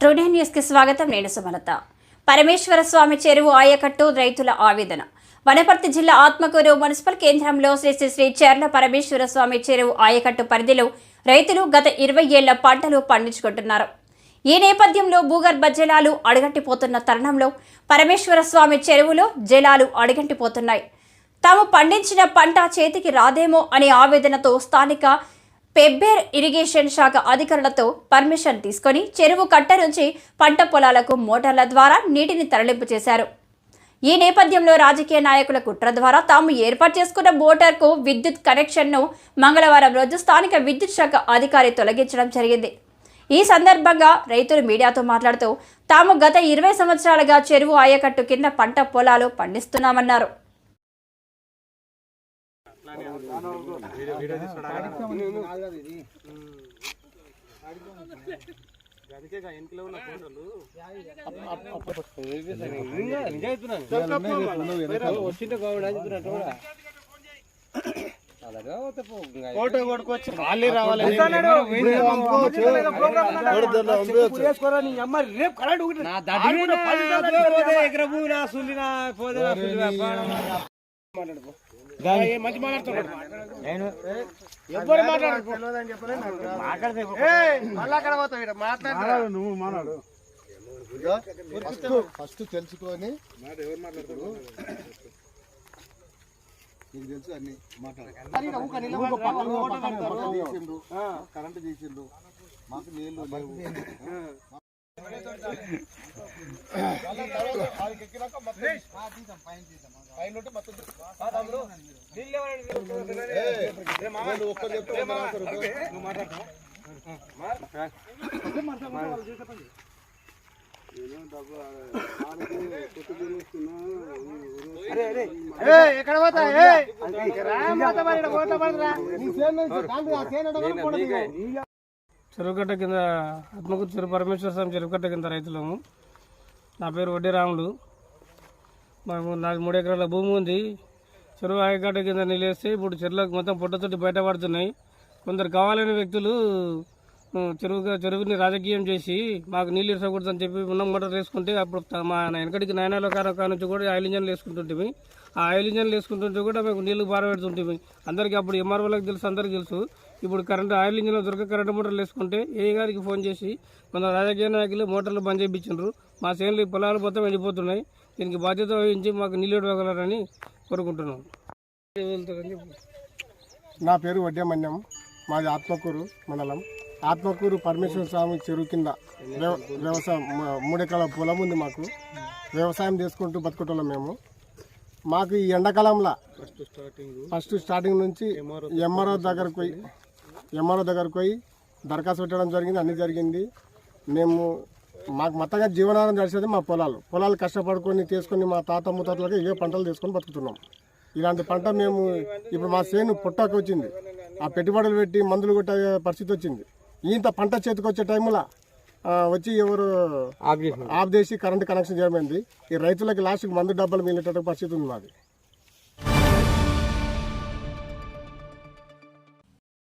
Today news కి స్వాగతం. నేను సుమలత. పరమేశ్వర స్వామి చెరువు ఆయకట్టు రైతుల ఆవేదన. వనపర్తి జిల్లా ఆత్మకూరు మున్సిపల్ కేంద్రంలో శ్రీ శ్రీ శ్రీ చెర్ల పరమేశ్వర స్వామి చెరువు ఆయకట్టు పరిధిలో రైతులు గత 20 ఏళ్ల పంటలు పండించుకుంటున్నారు. ఈ నేపథ్యంలో భూగర్భ జలాలు అడుగంటిపోతున్న తరుణంలో పరమేశ్వర స్వామి చెరువులో జలాలు అడుగంటిపోతున్నాయి. తాము పండించిన పంట చేతికి రాదేమో అనే ఆవేదనతో స్థానిక పెబ్బేర్ ఇరిగేషన్ శాఖ అధికారులతో పర్మిషన్ తీసుకొని చెరువు కట్ట నుంచి పంట పొలాలకు మోటార్ల ద్వారా నీటిని తరలింపు చేశారు. ఈ నేపథ్యంలో రాజకీయ నాయకుల కుట్ర ద్వారా తాము ఏర్పాటు చేసుకున్న మోటార్కు విద్యుత్ కనెక్షన్ను మంగళవారం రోజు స్థానిక విద్యుత్ శాఖ అధికారి తొలగించడం జరిగింది. ఈ సందర్భంగా రైతులు మీడియాతో మాట్లాడుతూ తాము గత 20 సంవత్సరాలుగా చెరువు ఆయకట్టు కింద పంట పొలాలు పండిస్తున్నామన్నారు. ఫోటో కొడుకోవచ్చు రావాలి. మంచి మాట్లాడుతున్నాడు. ఎవరు మాట్లాడు నువ్వు మాట్లాడు. ఫస్ట్ తెలుసుకొని నీకు తెలుసు అన్ని మాట్లాడు. కరెంటు తీసిండు, మాకు నీళ్లు లేవు. ఎక్కడ పోతా చెరువుకట్ట కింద ఆత్మకూరు చెరువు పరమేశ్వర స్వామి చెరువుకట్ట కింద రైతులము. నా పేరు వడ్డీ రాములు. నాకు 3 ఎకరాల భూమి ఉంది. చెరువు ఆయకట్ట కింద నీళ్ళేస్తే ఇప్పుడు చెరువులకు మొత్తం పొట్టతోటి బయటపడుతున్నాయి. కొందరు కావాలని వ్యక్తులు చెరువుని రాజకీయం చేసి మాకు నీళ్ళు ఇరసకూడదని చెప్పి ఉన్న మోటార్ వేసుకుంటే అప్పుడు మా వెనకటికి నాయనాల కారక నుంచి కూడా ఆయిల్ ఇంజన్లు వేసుకుంటుంటే ఆ ఆయిల్ ఇంజన్లు వేసుకుంటుంటే కూడా మేము నీళ్లు పారబెడుతుంటే అందరికీ అప్పుడు ఎంఆర్ఓలకు తెలుసు, అందరికీ తెలుసు. ఇప్పుడు కరెంటు ఆయిల్ ఇంజన్లో కరెంటు మోటార్లు వేసుకుంటే ఏ గారికి ఫోన్ చేసి కొందరు రాజకీయ నాయకులు మోటార్లు బంద్ చేయించారు. మా చేనులు పొలాలు మొత్తం ఎండిపోతున్నాయి. దీనికి బాధ్యత వహించి మాకు నీళ్ళు ఇవ్వగలరని కోరుకుంటున్నాం. నా పేరు వడ్డేమన్యం. మాది ఆత్మకూరు మండలం. ఆత్మకూరు పరమేశ్వర స్వామి చెరువు కింద వ్యవసాయం 3 ఎకరాల పొలం ఉంది. మాకు వ్యవసాయం చేసుకుంటూ బతుకుంటున్నాం మేము. మాకు ఈ ఎండాకాలంలో ఫస్ట్ స్టార్టింగ్ నుంచి ఎంఆర్ఓ దగ్గరకు పోయి దరఖాస్తు పెట్టడం జరిగింది. అన్నీ జరిగింది. మాకు మొత్తంగా జీవనాధారం జరిసేది మా పొలాలు కష్టపడుకొని తీసుకొని మా తాత ముత్తాతలకి ఇవే పంటలు తీసుకొని బతుకుతున్నాం. ఇలాంటి పంట మేము ఇప్పుడు మా చేను పుట్టకు వచ్చింది. ఆ పెట్టుబడులు పెట్టి మందులు కొట్టే పరిస్థితి వచ్చింది. ఇంత పంట చేతికి వచ్చే టైంలో వచ్చి ఎవరు ఆఫ్ చేసి కరెంటు కనెక్షన్ చేయమైంది. ఈ రైతులకి లాస్ట్కి మందు డబ్బాలు మిగిలేట పరిస్థితి ఉంది మాది.